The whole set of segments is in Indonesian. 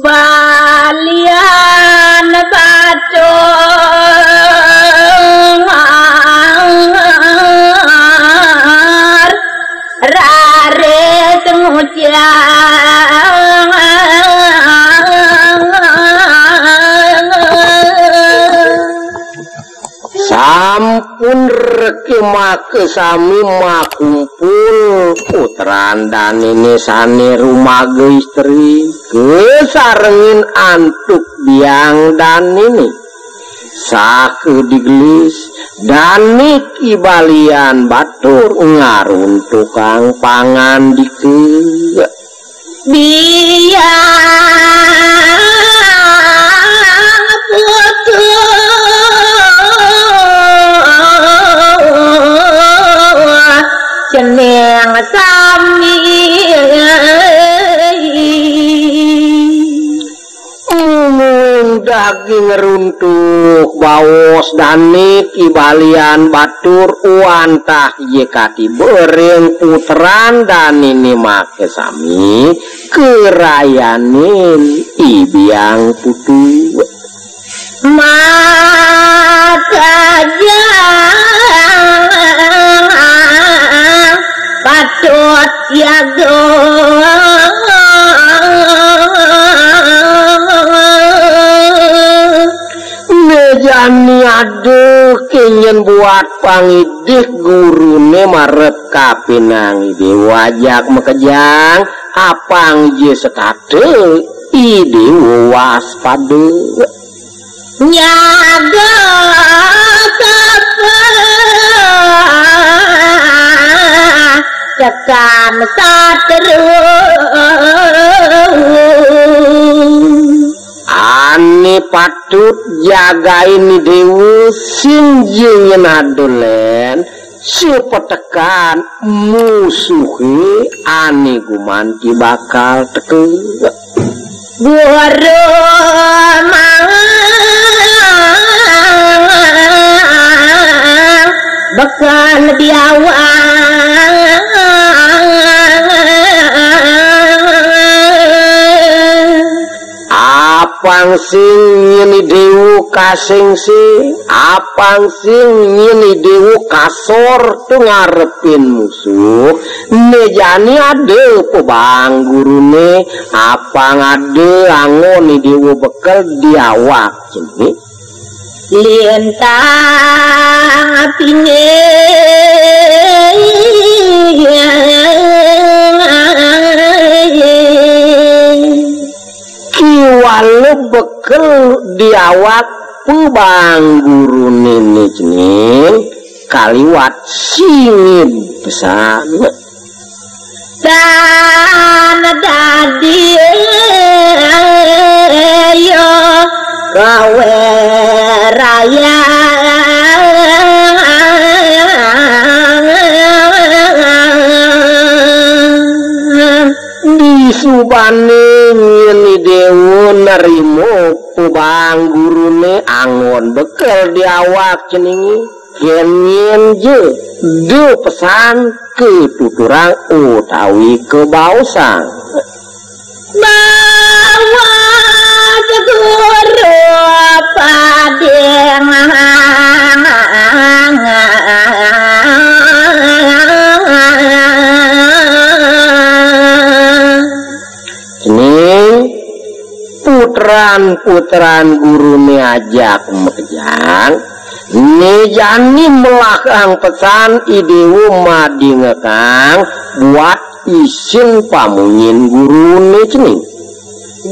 balian bacung rare ngucang sampun reki make sami makumpul putran dan ini sane rumaga istri kesarengin antuk biang dan ini saku digelis dan niki balian batur ngarun tukang pangan dike biang putu jeneng sami daging runtuh baos danit ibalian batur uantah yekati bereng putran dan ini make sami kerayanin ibiang putu maka jangan patut yago jani aduh kenyen buat pangidih gurune marep kapinang ide wajak mekejang apang je sekate ide waspada nyaga kapa tekan sateru ane patut jagain dewu sinjingin adolen sepetekan musuhi ane gumanti bakal teke buru bakal diawang apang sing nyeni dewu kasing si apang sing nyeni dewu kasor tu ngarepin musuh nejani ade pebang gurune apang ade angon ni dewu bekel diawak jeni lintang apine kiwalu bekel diawak pebang guru nenek jening kaliwat singin pesan dan dadi yo gawe raya disubane nyeni dewu nerimo pebang gurune angon bekel diawak ceningi kenyen je do pesan ke tuturang utawi ke bausang bawa seguru padeng putran gurune ajak mekejang nejani melakang pesan idewu madingekang buat isin pamunyin gurune cening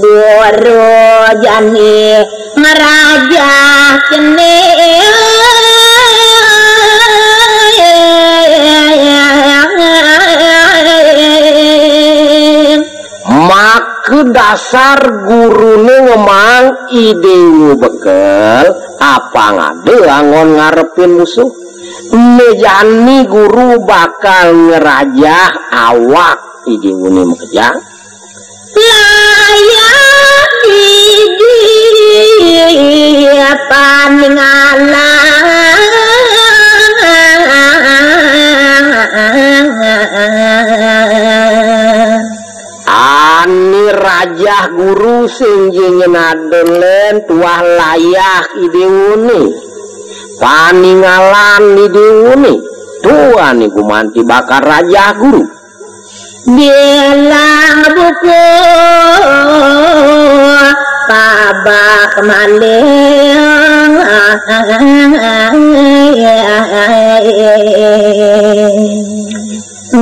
boro jani meraja cening ke dasar gurune ngemang idewu bekel apa ngade angon ngarepin musuh nejani guru bakal ngerajah awak idewu ne mekejang layak di paningala anir raja guru sing nyenaden tuah layak ideune paninggalan ideune tuan ni gumanti bakar raja guru bilang buku tabak maling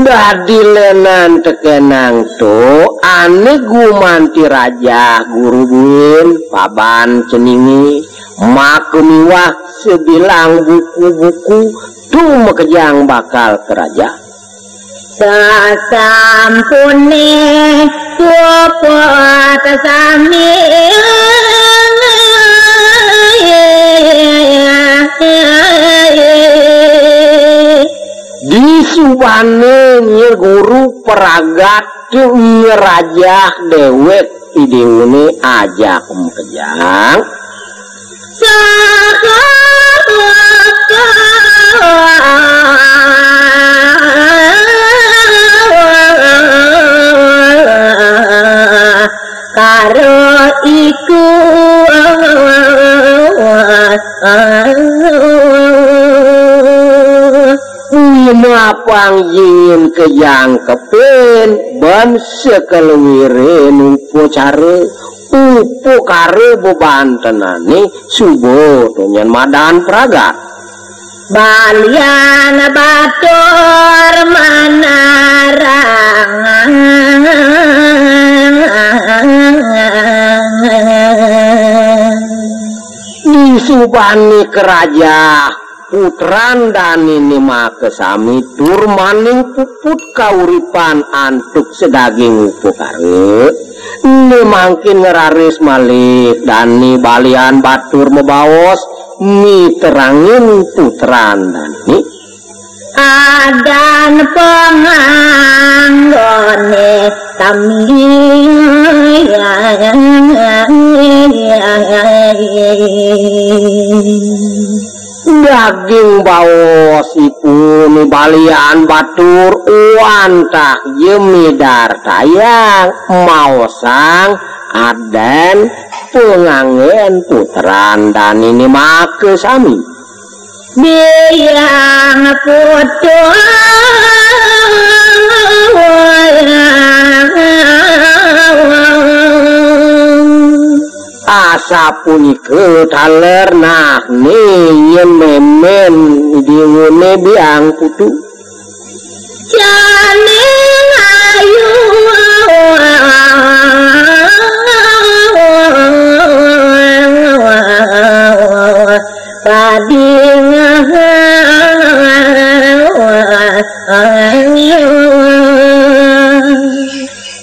dadi lenan tekenang to ane gumanti raja guru buin paban ceningi makumiwah sebilang buku-buku tu mekejang bakal kerajaan sasampune kupot sami di subane nyir guru peragat tu rajah dewek ideune ajak mekejang karo iku apang ingin kejang kepen ban sekelwirin upo care upo kare bebantenane subo tunyan madan pragat balian batur manarang di subani keraja putran dan ini make sami tur maning puput kauripan antuk sedaging upo kare ini mangkin ngeraris malik dan ni balian batur mebawas mi terangin putran dan ni adan penganggone kami daging bawosipun balian batur uantah yemidar tayang maosang adan pengangen putran dan ini make sami biang putu asa puni ke taler nah nih yen memen diune biang putu jane ayu pading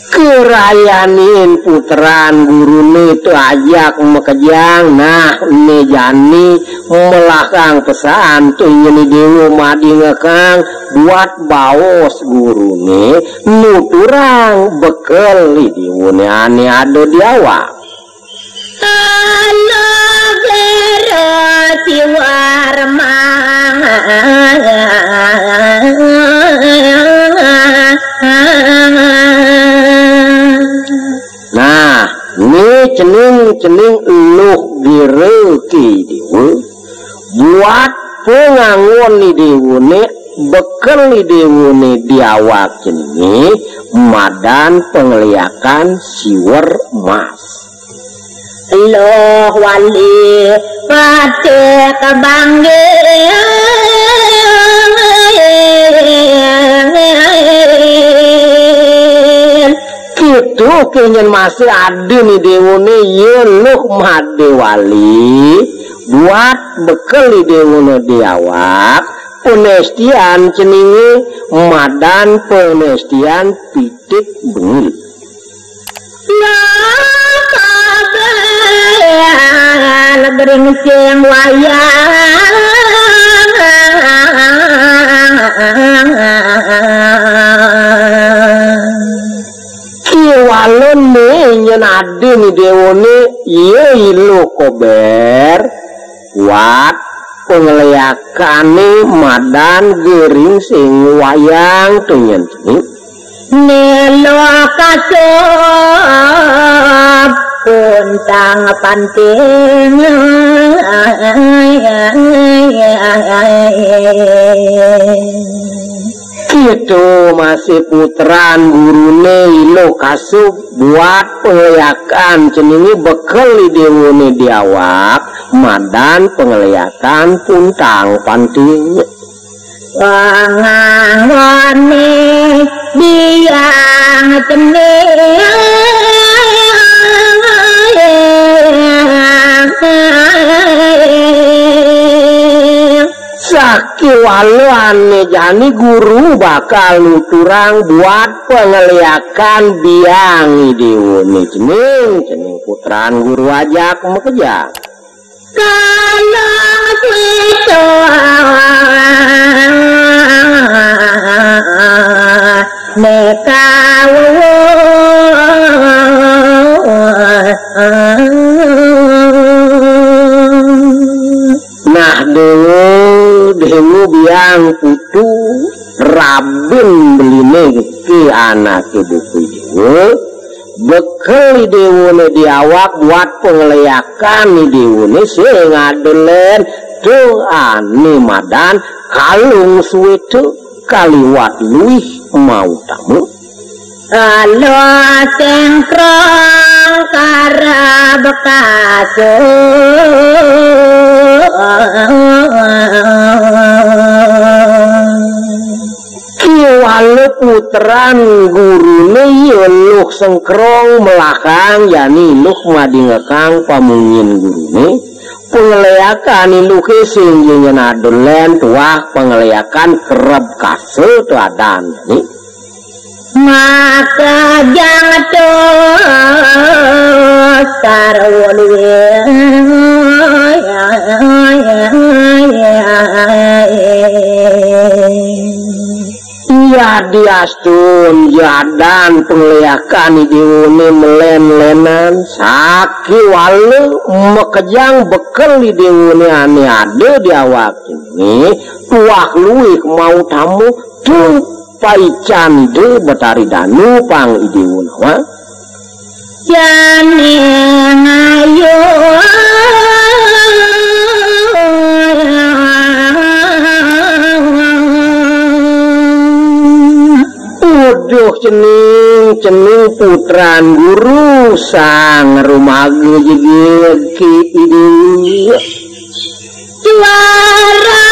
kerayanin putran gurune itu ajak mekejang nah nejani melakang pesan tuh nyeni dewa madi ngekang buat baos gurune nuturang bekel di diwune ane ada di awak nah ini cening eluh direki dewa buat pengangon di dewane bekel di dewane diawak cening madan pengliakan siwer mas loh wali pate kabangge gitu kenyen masih ada nih dewane yeluh made wali buat bekel di dewane diawak penestian ceningi madan penestian pitik bengil beringsing wayang kiwalon nih nyen ade nih dewane ye ilu kober buat penglihakane madan gering sing wayang tenyen cening nelo kasop puntang panting gitu masih putran gurune ilo kasub buat pengeliakan cenini bekal dewane diawak madan pengeliakan puntang panting wangangone biang cenil Saki waluan jani guru bakal nuturang buat pengeliakan biang idewane cening putran guru ajak mekeja kalau itu nekawu nah dewu biang putu rabin beline ke anak buku dewu bekal dewane diawak buat pengeliakan dewane sing adelen tuh ane madan kalung suwetu kaliwat luih mau tamu alo sengkrong kara bekaso kiwalu putran gurune yeluk sengkrong melakang yani luk madingekang pamungin gurune pengeliakan iluke sing adolen tuah pengeliakan kerep kaso tuadan yani maka jangan terus sarwalwe iya diastun jadan pengeliakan idewane melen-lenan saki walu mekejang bekel idewane ane ade diawak ini tuah luih mau tamu tuh paican de betari danu pang idewana wa jane ngayo uduh cening putran guru sang rumage jege ki ide juara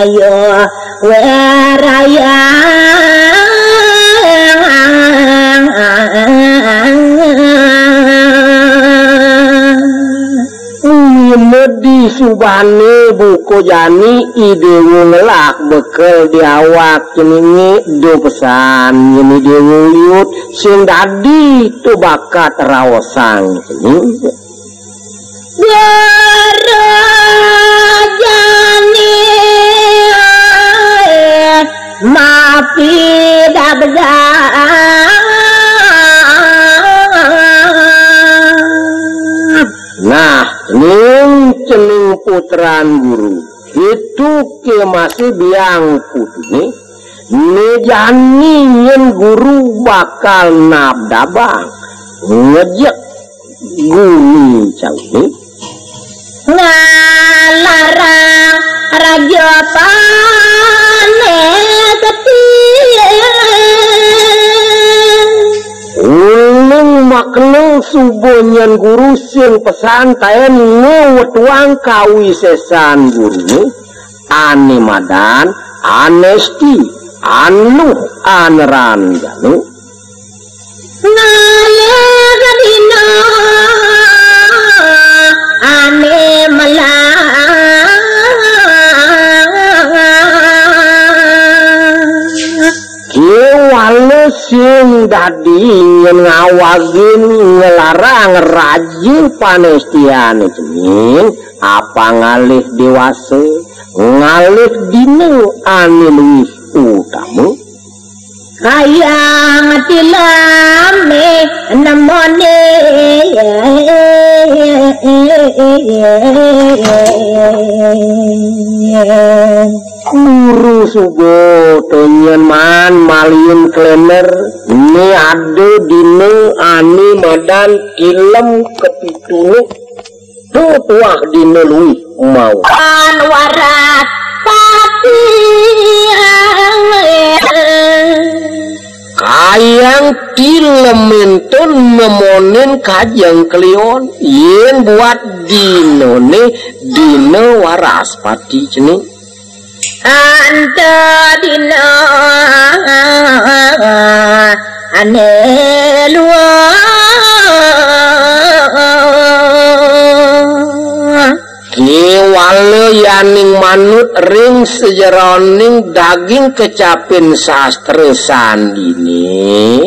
ayo weraya di subane buku jani idewu ngelak bekel diawak ceningi do pesan ini dewu yut sing dadi tu bakat rawasang cening werajani mapi dabda nah cening putran guru itu ke masih biang putih nejani yen guru bakal nabdabang ngejek guni cawi ngalarang raja pane ulung makna subonyan guru sing pesantren ngewetwang kawisesan guru ane madan anesti anu aneran janu ngaledina ane malang kiwale sing dadi ngawagin ngelarang rajin panestian cening apa ngalih dewasa ngalih dina ane luwih utamu hayang tilame namone Guru sugo tonyen man malin klener ini ada dine ani madan kilem kepitune tuh tuah dine lui mau waras pati kayang tilementun nemonin kajang kelion yen buat dinone dine waras pati jening ante dina ane luar Kiwale yaning manut ring sejeroning daging kecapin sastra sandini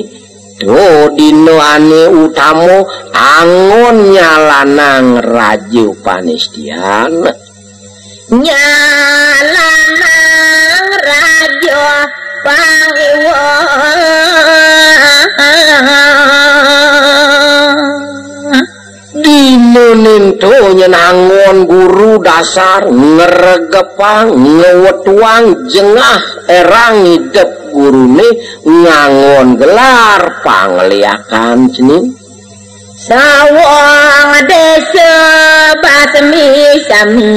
do dino ane utamo angon nyalanang raja Panestian nyalanang raja Pangiwon dino ninto nyenangon guru dasar ngeregepang ngewetuang jengah erang hidup gurune ngangon gelar pangliakan jening sawang desa batmi sami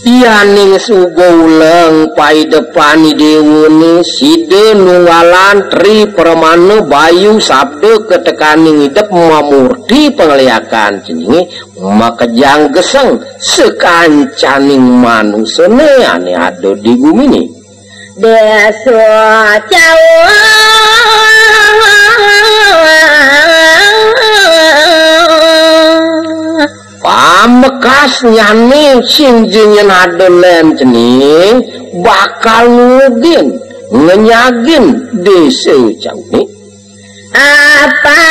yaning sugo uleng pai depani dewune side nunggalan tri permana bayu sabda ketekaning hidup mamurti pengliakan jeninge makejang geseng sekancaning manusane ane ada di bumi ni desa Jawa pamekas nyane sing jenyen adolen jening bakal ngudin ngenyagin desa Jawa apa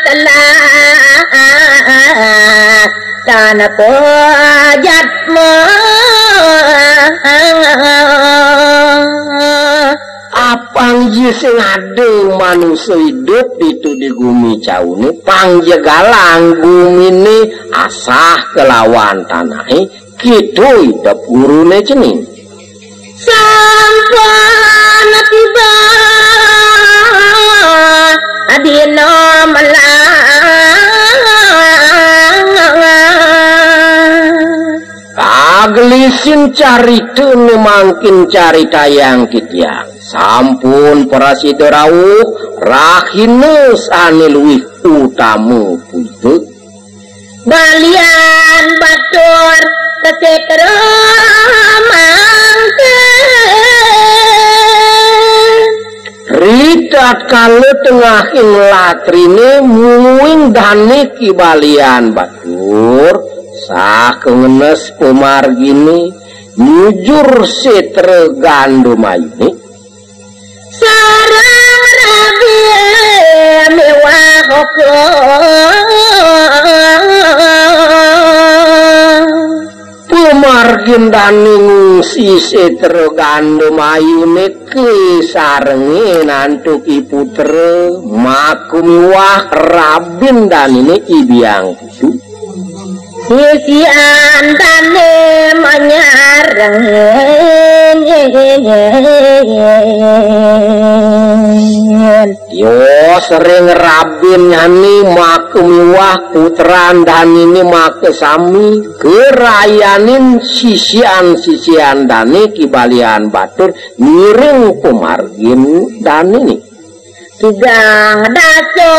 telah tanah pojatmu apang sing ada manusia hidup itu di bumi caune pangjegalang bumi ini asah kelawan tanai gitu hidup gurune jening sampun tiba adina kagelisin carita memangkin carita yang kitiang sampun parasito rawuh rahinus ane luwih utamu putu balian batur kesetera mangke ridat kale tengah ing latrine muing dane kibalian batur sakengenes pemargini nyujur setre gandum ayune sarang rabi mewah koko pemargin daning si setre gandum ayune kesarenge nantuki putre makumiwah rabin danine ibiang kudu sisian tane menyarang yo sering rabin nyani makumiwah putran dan ini makesami kerayanin sisian dani kibalian batur miring pemargin dan ini tigang daso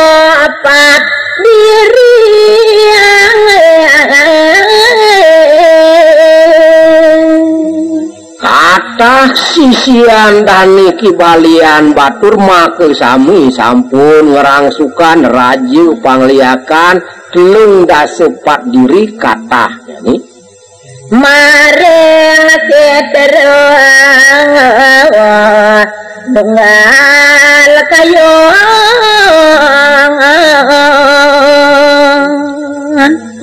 apat diri kata sisian dani kibalian batur make sami sampun ngerangsukan raja pangliakan telung dasepat diri kata yani mareng setero bengal kayo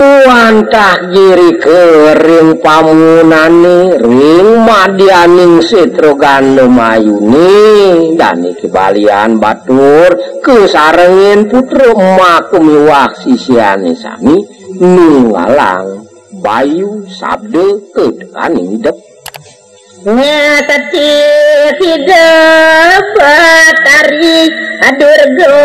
Wantah giri kering pamunane ring madianing setrogan lumayuni dani kebalian batur kesarengin putra emak kumiwah sisiane sami nunggalang bayu sabde kedekan hidup ngatati hidup batari adurgo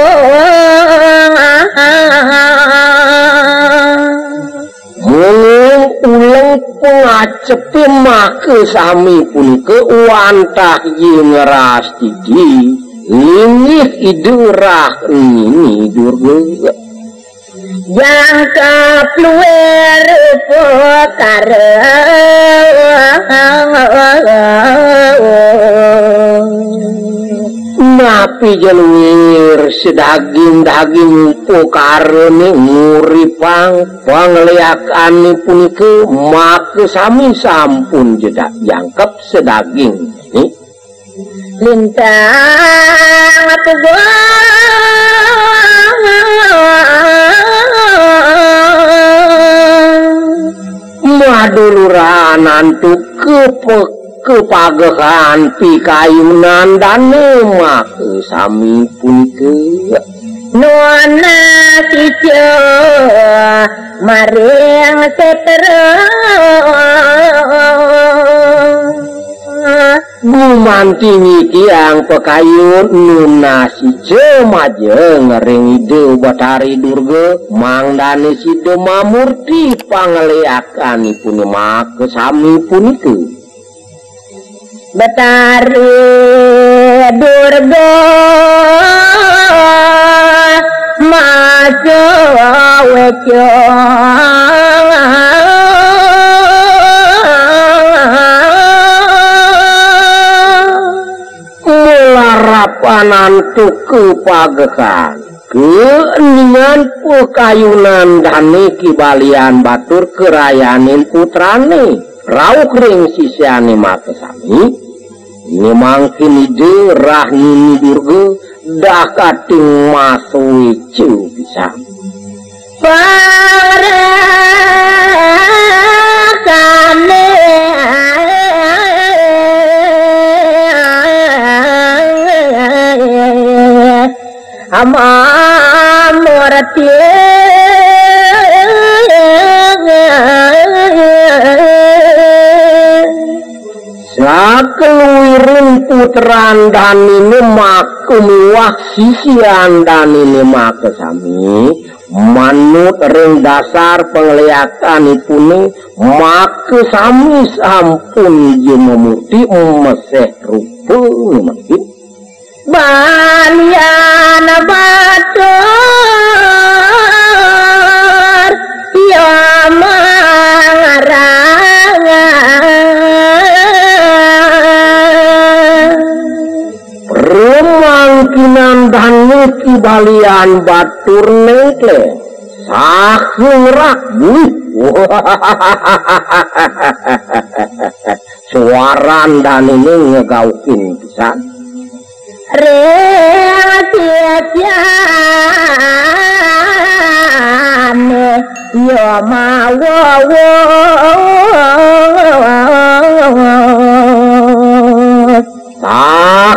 ulang pengacepi make sami punika wantah ngeras tidi lingih idurah ini durga jangkap luar potara napi jeluir sedaging-daging pokarene nguripang pangleakane punika make sami sampun jedak jangkep sedaging lintang tubuh maduluran antuk kepagehan pikayunan dane mak sami punika nuana kicu maring setera gumantingi tiang pekayun nuna si jemajeng ngering ide batari durga mangdane si demamurti pangleakanipun mak sami punika batari durga maco weco mularapanan tuku pagehan keeningan pekayunan dane kibalian batur kerayanin putrane rauk ring sisiane mak sami ini mangkin ide rahni durga dah kating masui cu bisa parakane amamurati sakeluirin putran danine mak kumiwah sisian danine mak sami manut ring dasar pengliatanipune mak sami sampun jememurti meseh rupa mungkin banyan batur ya remangkinan dane kibalian batur nekle sahurak buih suaran dane ngegaukin pisan reatiatiane yo mawowo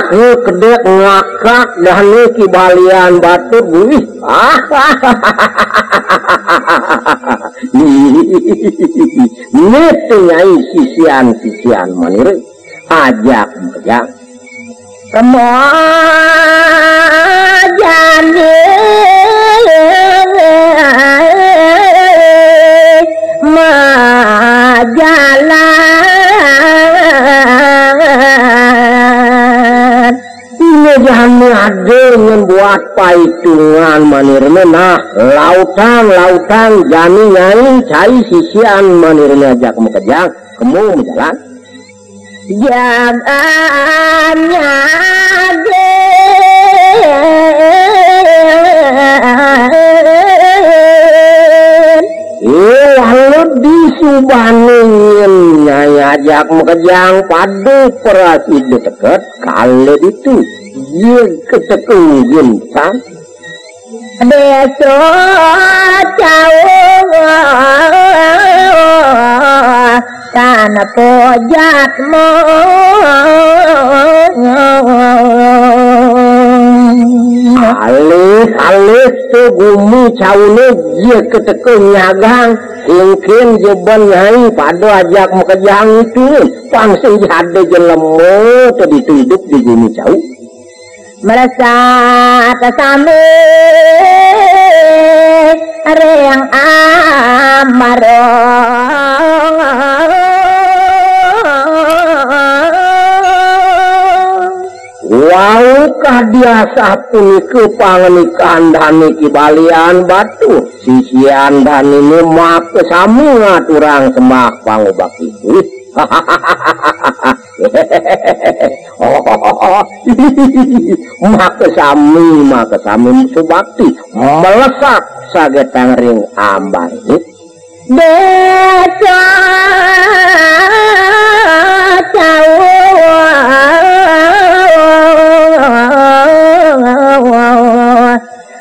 kedek ngakak dane kibalian batur buih nete nyai sisian manire ajak kejang kemojane majalan jangan ada membuat paitungan manirnya nah lautan jani nyai cai sisian manirnya ajak kejang kemu jalan jalannya lalu disubanin nyai ajak kejang padu perasi deket kali itu dia ketekungin san Deso jauh kan pojatmu Alis gumi caune dia keteke nyagang mungkin jeban nyai pada ajak mau kejang itu pangsing jade jelemu tadi hidup di gumi cau merasa kesame reang Wow kadiasa puniki panganikan dani kibalian batu sisian dani mak sami ngaturang semak pangobak ibu mak sami subakti melesak sagetang ring ambar desa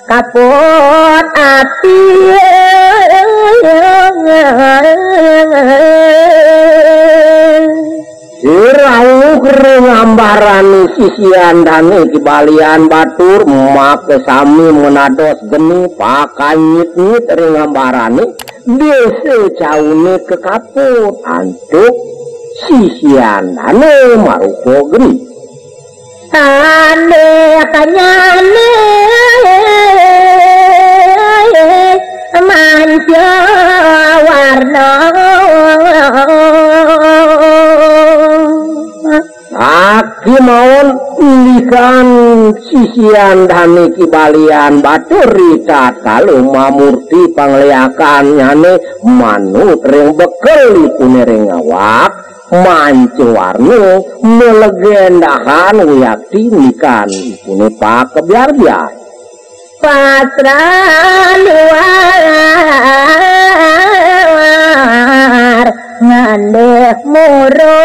kapot ati Sirau kering ambaran sisian dani kibalian batur mak sami menados geni pakanyit-nyit ring ambarani desa caune ke kaput antuk sisian dani maruko geni ane kanyane manja warna aki maun likan sisian dani kibalian batur rita kalau mamurti pangliakan nyane manut ring bekel ipune ring awak mancing warna melegendahan wiyakti likan ipune pak kebiar-biar patra luar ngandeh moro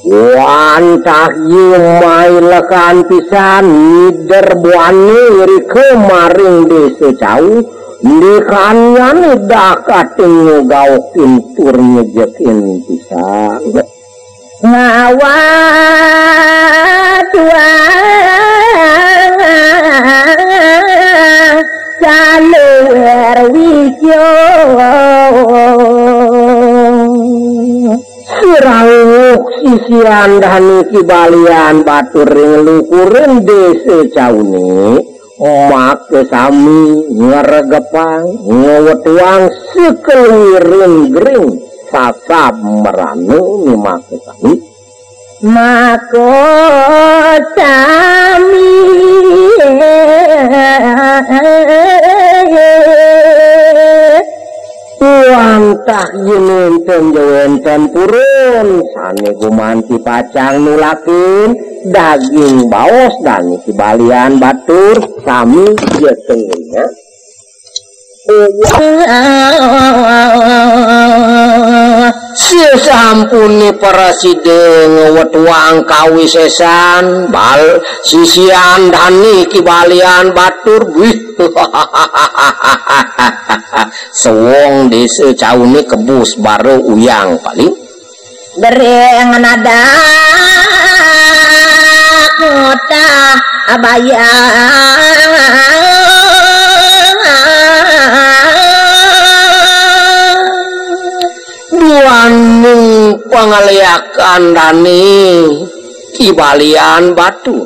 wantah yumai lekan pisan nider buani rike maring desa cau likannya dah kating ngaukin tur ngejekin pisan ngawat saluwer wisyo sirauk sisian dani kibalian batur ring lukurin desa caune mak sami ngeregepang ngewetuang sekelirin gering sasab meranu ni mak sami mako sami wantah yinenten jawenten purun sane gumanti pacang nulakin daging baos dan kibalian batur sami jetengnya sampuni presiden wetuang kawisesan bal sisian dani kibalian batur wih sewong desa caune kebus baru uyang paling dereng nada kota abaya duaning pangaliakan dani kibalian batu